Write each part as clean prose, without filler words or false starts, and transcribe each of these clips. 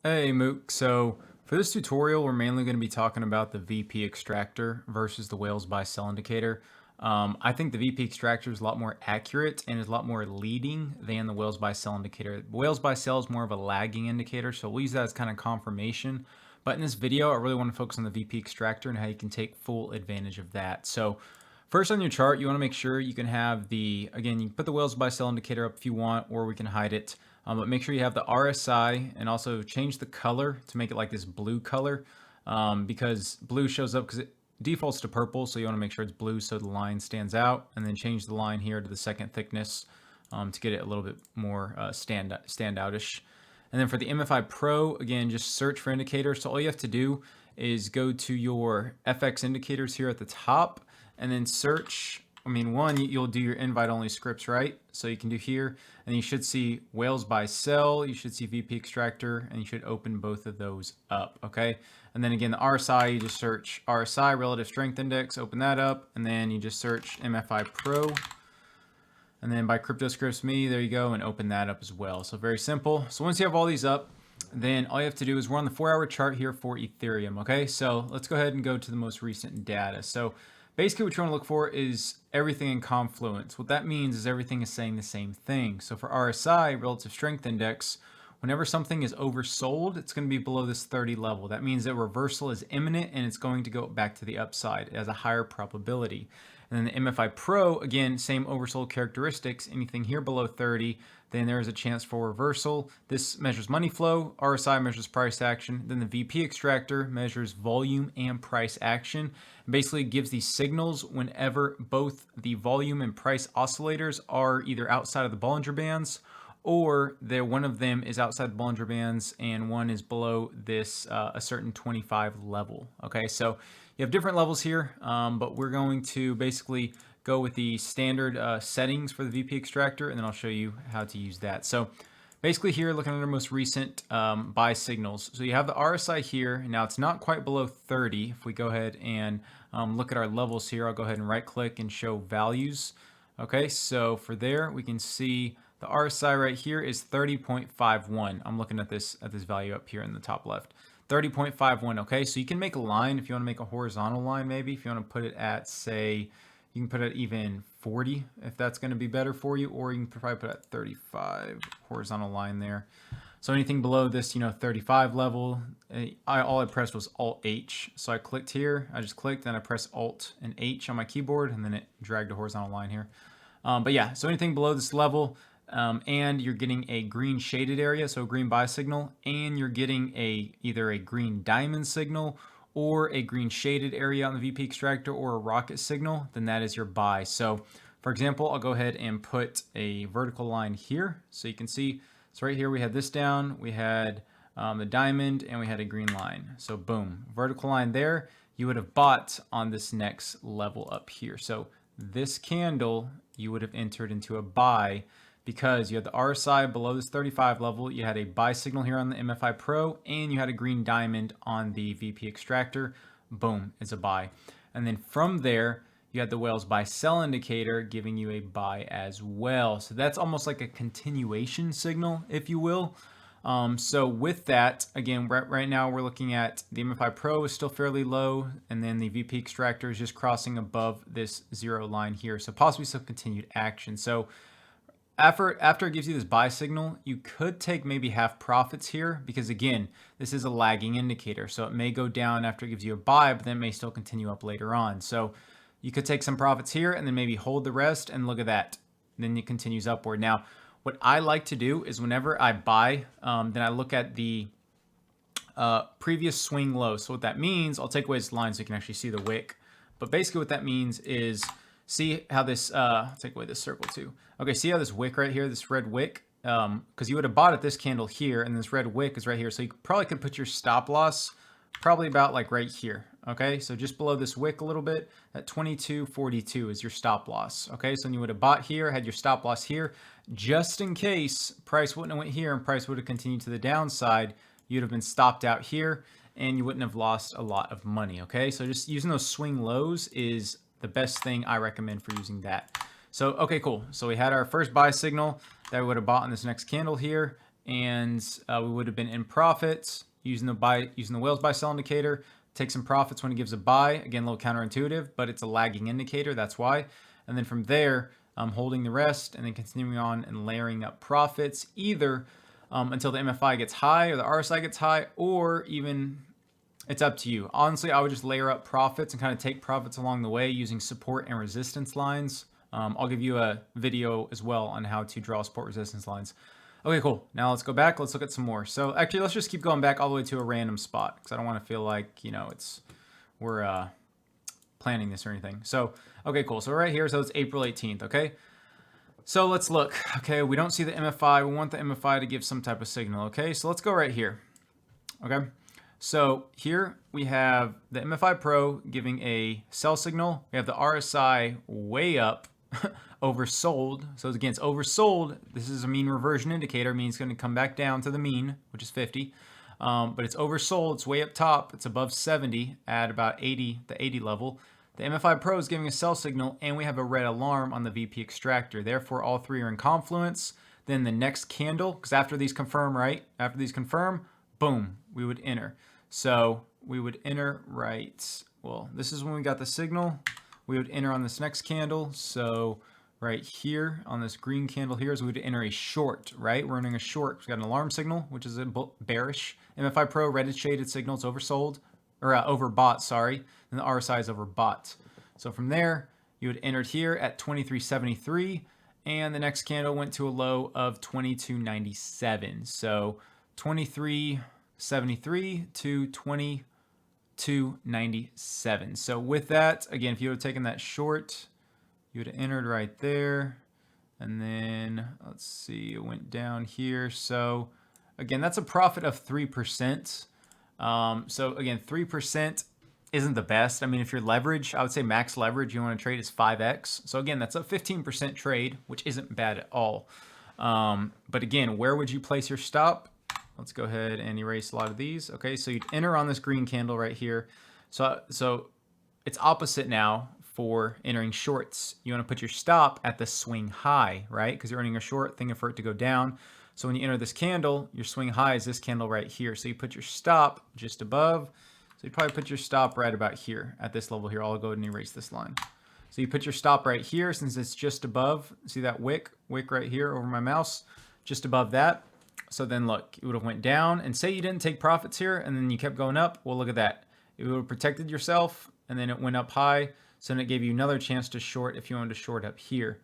Hey Mook, so for this tutorial we're mainly going to be talking about the VP Extractor versus the Whales buy sell indicator. I think the VP Extractor is a lot more accurate and is a lot more leading than the Whales buy sell indicator. The Whales buy sell is more of a lagging indicator, so we'll use that as kind of confirmation. But in this video I really want to focus on the VP Extractor and how you can take full advantage of that. So first on your chart, you want to make sure you can have again, you can put the Whales buy sell indicator up if you want, or we can hide it. But make sure you have the RSI and also change the color to make it like this blue color because blue shows up because it defaults to purple. So you want to make sure it's blue so the line stands out, and then change the line here to the second thickness to get it a little bit more standoutish. And then for the MFI Pro, again, just search for indicators. So all you have to do is go to your FX indicators here at the top and then search. One, you'll do your invite only scripts, right? So you can do here, and you should see Whales buy sell, you should see VP Extractor, and you should open both of those up, okay? And then again, the RSI, you just search RSI, Relative Strength Index, open that up, and then you just search MFI Pro, and then by CryptoScripts.me, there you go, and open that up as well. So very simple. So once you have all these up, then all you have to do is we're on the 4-hour chart here for Ethereum, okay? So let's go ahead and go to the most recent data. So basically what you want to look for is everything in confluence. What that means is everything is saying the same thing. So for RSI, Relative Strength Index, whenever something is oversold, it's going to be below this 30 level. That means that reversal is imminent and it's going to go back to the upside. It has a higher probability. And then the MFI Pro, again, same oversold characteristics. Anything here below 30, then there is a chance for reversal. This measures money flow. RSI measures price action. Then the VP Extractor measures volume and price action. Basically, it gives these signals whenever both the volume and price oscillators are either outside of the Bollinger Bands, or one of them is outside the Bollinger Bands and one is below this a certain 25 level. Okay, so you have different levels here, but we're going to basically go with the standard settings for the VP Extractor, and then I'll show you how to use that. So basically here, looking at our most recent buy signals. So you have the RSI here. Now it's not quite below 30. If we go ahead and look at our levels here, I'll go ahead and right click and show values. Okay, so for there, we can see the RSI right here is 30.51. I'm looking at this value up here in the top left. 30.51. Okay, so you can make a line if you want to make a horizontal line, maybe if you want to put it at, say, you can put it even 40 if that's going to be better for you, or you can probably put it at 35 horizontal line there. So anything below this, 35 level, all I pressed was Alt H. So I clicked here, I just clicked, then I pressed Alt and H on my keyboard, and then it dragged a horizontal line here. But yeah, so anything below this level, and you're getting a green shaded area, so a green buy signal, and you're getting either a green diamond signal or a green shaded area on the VP Extractor or a rocket signal, then that is your buy. So for example, I'll go ahead and put a vertical line here so you can see. So right here we had this down, we had the diamond, and we had a green line. So boom, vertical line there, you would have bought on this next level up here. So this candle you would have entered into a buy because you had the RSI below this 35 level, you had a buy signal here on the MFI Pro, and you had a green diamond on the VP Extractor. Boom, it's a buy. And then from there, you had the Whales buy sell indicator giving you a buy as well. So that's almost like a continuation signal, if you will. So with that, again, right now we're looking at the MFI Pro is still fairly low, and then the VP Extractor is just crossing above this zero line here. So possibly some continued action. So after it gives you this buy signal, you could take maybe half profits here because, again, this is a lagging indicator. So it may go down after it gives you a buy, but then it may still continue up later on. So you could take some profits here and then maybe hold the rest, and look at that. Then it continues upward. Now, what I like to do is whenever I buy, then I look at the previous swing low. So what that means, I'll take away this line so you can actually see the wick. But basically what that means is, see how this, take away this circle too. Okay, see how this wick right here, this red wick, because you would have bought at this candle here, and this red wick is right here. So you probably could put your stop loss probably about like right here. Okay, so just below this wick a little bit, at 22.42 is your stop loss. Okay, so you would have bought here, had your stop loss here, just in case price wouldn't have went here and price would have continued to the downside, you'd have been stopped out here and you wouldn't have lost a lot of money. Okay, so just using those swing lows is the best thing I recommend for using that. So, okay, cool. So we had our first buy signal that we would have bought in this next candle here. and we would have been in profits using the whales buy sell indicator. Take some profits when it gives a buy. Again, a little counterintuitive, but it's a lagging indicator. That's why. And then from there, holding the rest and then continuing on and layering up profits either until the MFI gets high or the RSI gets high, or even it's up to you. Honestly, I would just layer up profits and kind of take profits along the way using support and resistance lines. I'll give you a video as well on how to draw support resistance lines. Okay, cool. Now let's go back. Let's look at some more. So actually, let's just keep going back all the way to a random spot because I don't want to feel like, we're planning this or anything. So, okay, cool. So right here, so it's April 18th, okay? So let's look. Okay, we don't see the MFI. We want the MFI to give some type of signal, okay? So let's go right here, okay? So here we have the MFI Pro giving a sell signal. We have the RSI way up, oversold. So again, it's oversold. This is a mean reversion indicator, means it's going to come back down to the mean, which is 50. But it's oversold. It's way up top. It's above 70 at about 80, the 80 level. The MFI Pro is giving a sell signal, and we have a red alarm on the VP Extractor. Therefore, all three are in confluence. Then the next candle, because after these confirm, right? After these confirm, boom, we would enter. So we would enter right, well, this is when we got the signal. We would enter on this next candle. So right here on this green candle here is we would enter a short, right? We're entering a short. We've got an alarm signal, which is a bearish. MFI Pro, reddish shaded signal, it's oversold, or overbought, sorry. And the RSI is overbought. So from there, you would enter here at 23.73, and the next candle went to a low of 22.97. So 23.73 to 22.97. So with that, again, if you would have taken that short, you would have entered right there. And then let's see, it went down here. So again, that's a profit of 3%. So again, 3% isn't the best. I mean, if you're leverage, I would say max leverage you want to trade is 5x. So again, that's a 15% trade, which isn't bad at all. But again, where would you place your stop? Let's go ahead and erase a lot of these. Okay, so you'd enter on this green candle right here. So it's opposite now for entering shorts. You want to put your stop at the swing high, right? Because you're earning a short, thinking for it to go down. So when you enter this candle, your swing high is this candle right here. So you put your stop just above. So you probably put your stop right about here at this level here. I'll go ahead and erase this line. So you put your stop right here since it's just above. See that wick right here over my mouse, just above that. So then look, it would have went down, and say you didn't take profits here and then you kept going up. Well, look at that. It would have protected yourself, and then it went up high. So then it gave you another chance to short if you wanted to short up here.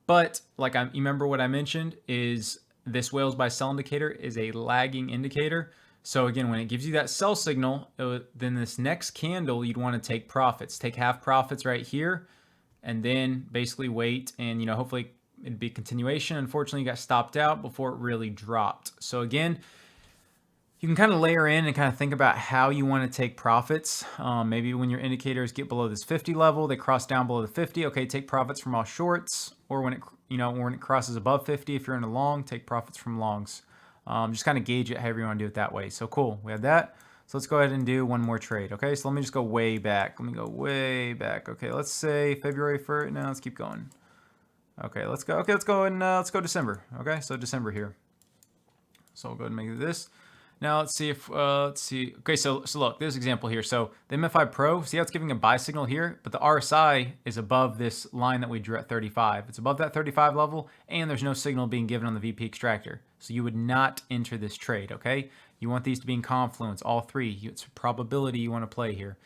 But like you remember what I mentioned is this whales buy sell indicator is a lagging indicator. So again, when it gives you that sell signal, then this next candle, you'd want to take profits. Take half profits right here, and then basically wait, and hopefully it'd be continuation. Unfortunately, you got stopped out before it really dropped. So again, you can kind of layer in and kind of think about how you want to take profits. Maybe when your indicators get below this 50 level, they cross down below the 50. Okay, take profits from all shorts, or when it crosses above 50, if you're in a long, take profits from longs. Just kind of gauge it however you want to do it that way. So cool, we have that. So let's go ahead and do one more trade. Okay, so let me just go way back. Let me go way back. Okay, let's say February 1st. Now let's keep going. Okay, let's go. Okay, let's go December. Okay, so December here. So we'll go ahead and make this. Now let's see if Okay, so look, this example here. So the MFI Pro, see how it's giving a buy signal here, but the RSI is above this line that we drew at 35. It's above that 35 level, and there's no signal being given on the VP Extractor. So you would not enter this trade. Okay, you want these to be in confluence, all three. It's a probability you want to play here.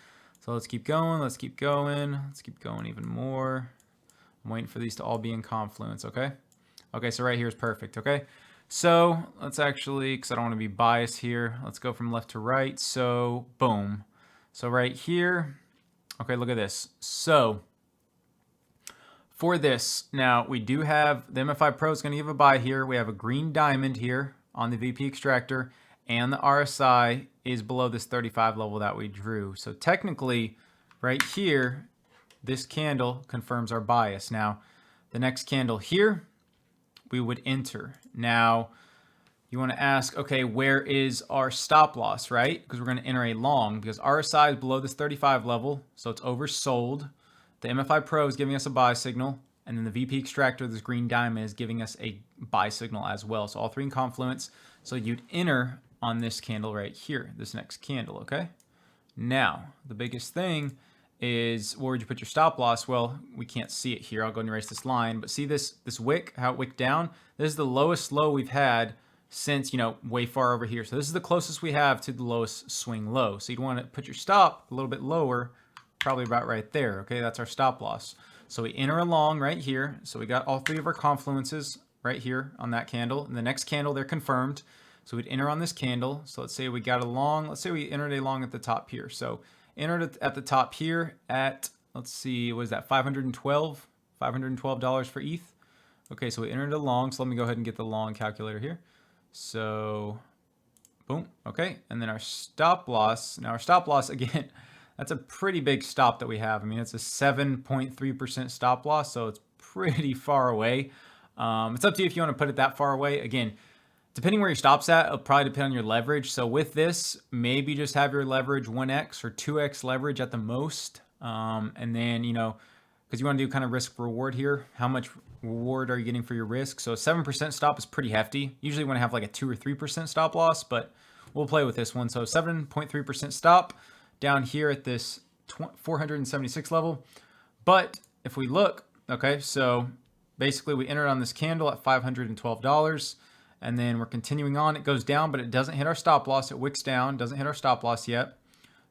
So let's keep going. Let's keep going. Let's keep going even more. I'm waiting for these to all be in confluence. Okay. Okay, so right here is perfect. Okay. So let's actually, because I don't want to be biased here, let's go from left to right. So boom. So right here, okay, look at this. So for this, now we do have the MFI Pro is going to give a buy here. We have a green diamond here on the VP Extractor, and the RSI is below this 35 level that we drew. So technically right here, this candle confirms our bias. Now the next candle here, we would enter. Now, you want to ask, okay, where is our stop loss, right? Because we're going to enter a long, because RSI is below this 35 level, so it's oversold. The MFI Pro is giving us a buy signal, and then the VP Extractor, this green diamond, is giving us a buy signal as well. So all three in confluence. So you'd enter on this candle right here, this next candle, okay? Now, the biggest thing is, where would you put your stop loss? Well, we can't see it here. I'll go and erase this line, but see this wick, how it wicked down? This is the lowest low we've had since, way far over here. So this is the closest we have to the lowest swing low. So you'd want to put your stop a little bit lower, probably about right there, okay? That's our stop loss. So we enter along right here. So we got all three of our confluences right here on that candle. And the next candle, they're confirmed. So we'd enter on this candle. So let's say we got a long, let's say we entered a long at the top here. So entered at the top here at, let's see, what is that, $512 for ETH. Okay, so we entered a long. So let me go ahead and get the long calculator here. So boom, okay. And then our stop loss, now our stop loss, again, that's a pretty big stop that we have. I mean, it's a 7.3% stop loss, so it's pretty far away. It's up to you if you want to put it that far away. Again, depending where your stop's at, it'll probably depend on your leverage. So with this, maybe just have your leverage 1x or 2x leverage at the most. And then, because you want to do kind of risk reward here. How much reward are you getting for your risk? So a 7% stop is pretty hefty. Usually you want to have like a 2 or 3% stop loss, but we'll play with this one. So 7.3% stop down here at this 476 level. But if we look, okay, so basically we entered on this candle at $512. And then we're continuing on. It goes down, but it doesn't hit our stop loss. It wicks down, doesn't hit our stop loss yet.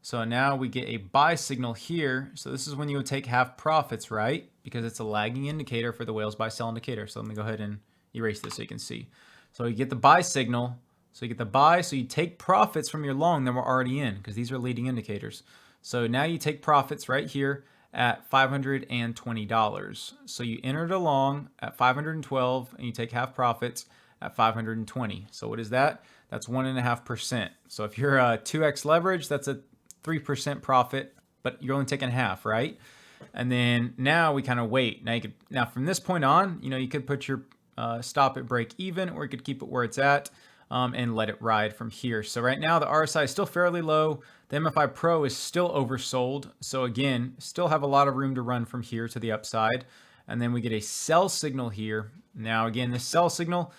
So now we get a buy signal here. So this is when you would take half profits, right? Because it's a lagging indicator for the whales buy sell indicator. So let me go ahead and erase this so you can see. So you get the buy signal. So you get the buy. So you take profits from your long that we're already in, because these are leading indicators. So now you take profits right here at $520. So you entered a long at 512 and you take half profits at 520. So what is that? That's 1.5%. So if you're a 2x leverage, that's a 3% profit, but you're only taking half, right? And then now we kind of wait. Now from this point on, you could put your stop at break even, or you could keep it where it's at and let it ride from here. So right now the RSI is still fairly low. The MFI Pro is still oversold. So again, still have a lot of room to run from here to the upside. And then we get a sell signal here. Now again, this sell signal,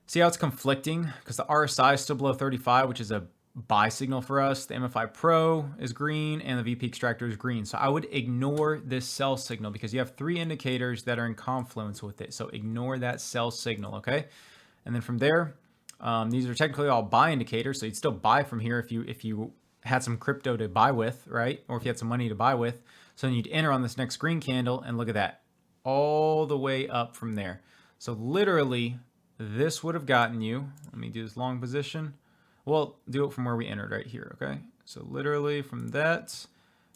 see how it's conflicting? Because the RSI is still below 35, which is a buy signal for us. The MFI Pro is green and the VP Extractor is green. So I would ignore this sell signal because you have three indicators that are in confluence with it. So ignore that sell signal, okay? And then from there, these are technically all buy indicators. So you'd still buy from here if you had some crypto to buy with, right? Or if you had some money to buy with. So then you'd enter on this next green candle and look at that, all the way up from there. So literally, this would have gotten you, let me do this long position. Well, do it from where we entered right here, okay? So literally from that,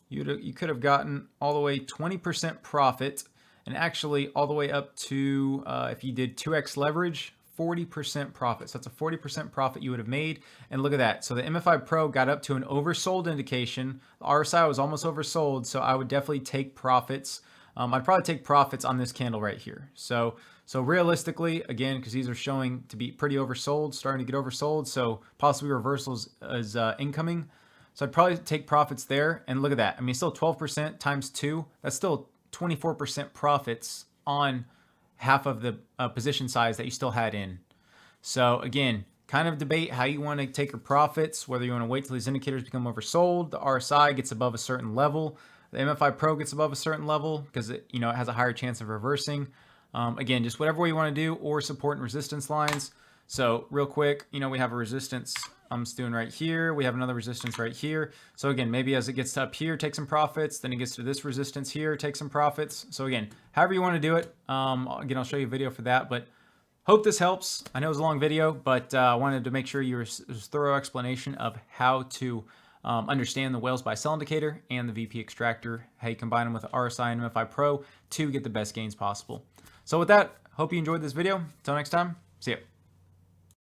you could have gotten all the way 20% profit, and actually all the way up to, if you did 2x leverage, 40% profit. So that's a 40% profit you would have made. And look at that. So the MFI Pro got up to an oversold indication. The RSI was almost oversold, so I would definitely take profits. I'd probably take profits on this candle right here. So realistically, again, because these are showing to be pretty oversold, starting to get oversold, so possibly reversals is incoming. So I'd probably take profits there. And look at that. I mean, still 12% times 2. That's still 24% profits on half of the position size that you still had in. So again, kind of debate how you want to take your profits, whether you want to wait till these indicators become oversold, the RSI gets above a certain level, the MFI Pro gets above a certain level because it has a higher chance of reversing. Again, just whatever way you want to do, or support and resistance lines. So real quick, we have a resistance I'm just doing right here. We have another resistance right here. So again, maybe as it gets to up here, take some profits. Then it gets to this resistance here, take some profits. So again, however you want to do it. Again, I'll show you a video for that, but hope this helps. I know it was a long video, but I wanted to make sure you were a thorough explanation of how to understand the whales buy sell indicator and the VP Extractor, how you combine them with the RSI and MFI Pro to get the best gains possible. So with that, hope you enjoyed this video. Until next time, see ya.